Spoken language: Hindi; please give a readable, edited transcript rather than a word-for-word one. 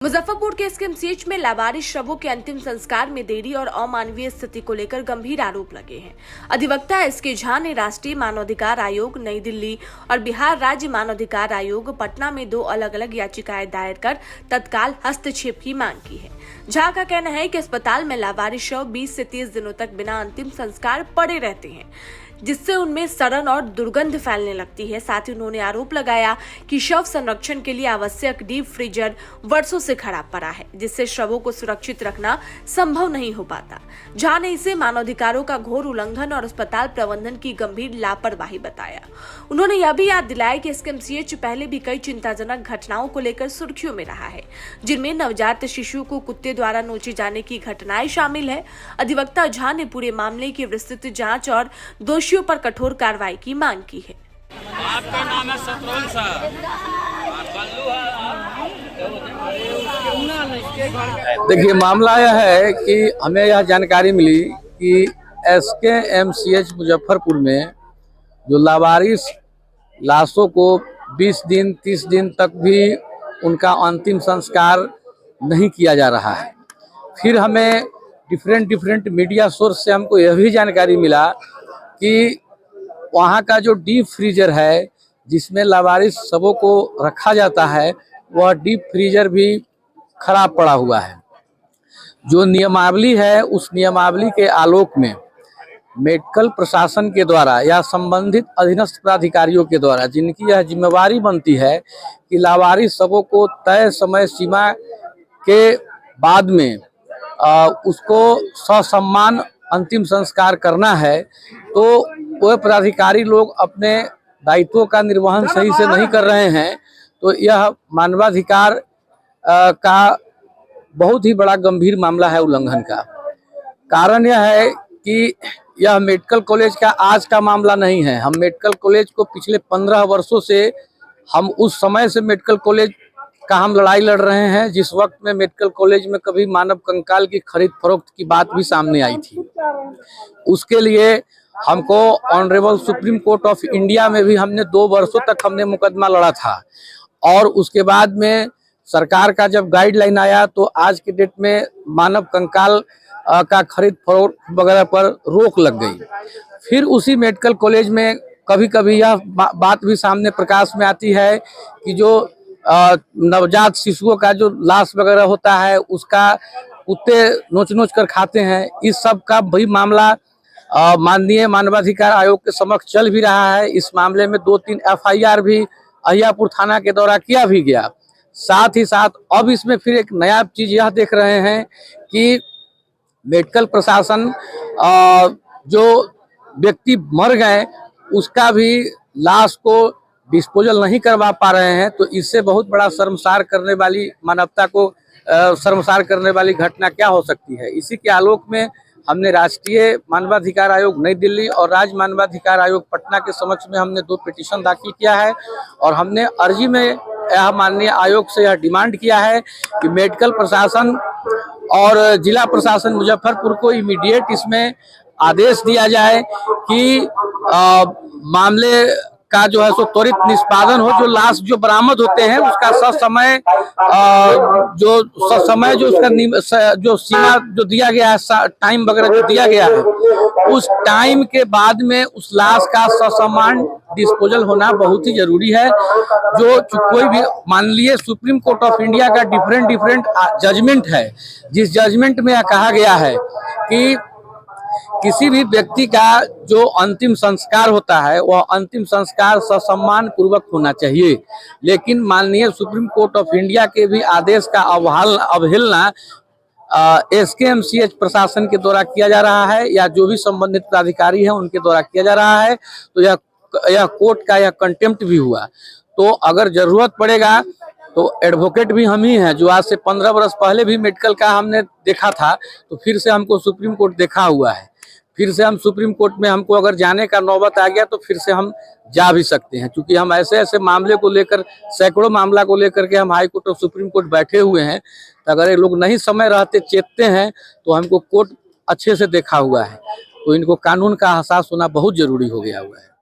मुजफ्फरपुर के एसकेएमसीएच में लावारिस शवों के अंतिम संस्कार में देरी और अमानवीय स्थिति को लेकर गंभीर आरोप लगे हैं। अधिवक्ता एसके झा ने राष्ट्रीय मानवाधिकार आयोग नई दिल्ली और बिहार राज्य मानवाधिकार आयोग पटना में 2 अलग-अलग याचिकाएं दायर कर तत्काल हस्तक्षेप की मांग की है। झा का कहना है कि अस्पताल में लावारिस शव 20 से 30 दिनों तक बिना अंतिम संस्कार पड़े रहते हैं, जिससे उनमें सड़न और दुर्गंध फैलने लगती है। साथ ही उन्होंने आरोप लगाया कि शव संरक्षण के लिए आवश्यक डीप फ्रीजर वर्षों से खराब पड़ा है, जिससे शवों को सुरक्षित रखना संभव नहीं हो पाता। झा ने इसे मानवाधिकारों का घोर उल्लंघन और अस्पताल प्रबंधन की गंभीर लापरवाही बताया। उन्होंने यह भी याद दिलाया कि एसकेएमसीएच पहले भी कई चिंताजनक घटनाओं को लेकर सुर्खियों में रहा है, जिनमें नवजात शिशु को कुत्ते द्वारा नोचे जाने की घटनाएं शामिल है। अधिवक्ता झा ने पूरे मामले की विस्तृत जांच और दोषियों पर कठोर कार्रवाई की मांग की है। आपका नाम है शत्रुघ्न सर। देखिए, मामला यह है कि हमें यह जानकारी मिली कि एसकेएमसीएच मुजफ्फरपुर में जो लावारिस लाशों को 20 दिन 30 दिन तक भी उनका अंतिम संस्कार नहीं किया जा रहा है। फिर हमें डिफरेंट मीडिया सोर्स से हमको यह भी जानकारी मिला कि वहाँ का जो डीप फ्रीजर है जिसमें लावारिस शवों को रखा जाता है, वह डीप फ्रीजर भी खराब पड़ा हुआ है। जो नियमावली है, उस नियमावली के आलोक में मेडिकल प्रशासन के द्वारा या संबंधित अधीनस्थ प्राधिकारियों के द्वारा जिनकी यह जिम्मेवारी बनती है कि लावारिस शवों को तय समय सीमा के बाद में उसको ससम्मान अंतिम संस्कार करना है, तो वह प्राधिकारी लोग अपने दायित्वों का निर्वहन सही से नहीं कर रहे हैं। तो यह मानवाधिकार का बहुत ही बड़ा गंभीर मामला है उल्लंघन का। कारण यह है कि यह मेडिकल कॉलेज का आज का मामला नहीं है। हम मेडिकल कॉलेज को पिछले 15 वर्षों से हम उस समय से मेडिकल कॉलेज का हम लड़ाई लड़ रहे हैं जिस वक्त में मेडिकल कॉलेज में कभी मानव कंकाल की खरीद फरोख्त की बात भी सामने आई थी। उसके लिए हमको honourable supreme court of India में भी हमने 2 वर्षों तक हमने मुकदमा लड़ा था। और उसके बाद में सरकार का जब गाइडलाइन आया तो आज के डेट में मानव कंकाल का खरीद फरोख्त वगैरह पर रोक लग गई। फिर उसी मेडिकल कॉलेज में कभी कभी यह बात भी सामने प्रकाश में आती है कि जो नवजात शिशुओं का जो लाश वगैरह होता है उसका कुत्ते नोच कर खाते हैं। इस सब का भी मामला माननीय मानवाधिकार आयोग के समक्ष चल भी रहा है। इस मामले में 2-3 FIR भी अहियापुर थाना के द्वारा किया भी गया। साथ ही साथ अब इसमें फिर एक नया चीज यह देख रहे हैं कि मेडिकल प्रशासन जो व्यक्ति मर गए उसका भी लाश को डिस्पोजल नहीं करवा पा रहे हैं। तो इससे बहुत बड़ा शर्मसार करने वाली, मानवता को शर्मसार करने वाली घटना क्या हो सकती है। इसी के आलोक में हमने राष्ट्रीय मानवाधिकार आयोग नई दिल्ली और राज्य मानवाधिकार आयोग पटना के समक्ष में हमने 2 पिटीशन दाखिल किया है। और हमने अर्जी में यह माननीय आयोग से यह डिमांड किया है कि मेडिकल प्रशासन और जिला प्रशासन मुजफ्फरपुर को इमीडिएट इसमें आदेश दिया जाए कि मामले का जो है सो त्वरित निष्पादन हो। जो लाश जो बरामद होते हैं उसका ससमय जो उसका जो सीमा जो दिया गया है, टाइम वगैरह जो दिया गया है, उस टाइम के बाद में उस लाश का ससम्मान डिस्पोजल होना बहुत ही जरूरी है। जो कोई भी, मान लिए सुप्रीम कोर्ट ऑफ इंडिया का डिफरेंट जजमेंट है, जिस जजमेंट में यह कहा गया है कि किसी भी व्यक्ति का जो अंतिम संस्कार होता है वह अंतिम संस्कार ससम्मान पूर्वक होना चाहिए। लेकिन माननीय सुप्रीम कोर्ट ऑफ इंडिया के भी आदेश का अवहेलना एसकेएमसीएच प्रशासन के द्वारा किया जा रहा है या जो भी संबंधित प्राधिकारी है उनके द्वारा किया जा रहा है। तो यह कोर्ट का यह कंटेम्प्ट भी हुआ। तो अगर जरूरत पड़ेगा तो एडवोकेट भी हम ही हैं, जो आज से 15 वर्ष पहले भी मेडिकल का हमने देखा था, तो फिर से हमको सुप्रीम कोर्ट देखा हुआ है। फिर से हम सुप्रीम कोर्ट में हमको अगर जाने का नौबत आ गया तो फिर से हम जा भी सकते हैं, क्योंकि हम ऐसे मामले को लेकर, सैकड़ों मामला को लेकर के हम हाई कोर्ट और सुप्रीम कोर्ट बैठे हुए हैं। तो अगर ये लोग नहीं समय रहते चेतते हैं तो हमको कोर्ट अच्छे से देखा हुआ है। तो इनको कानून का एहसास होना बहुत जरूरी हो गया हुआ है।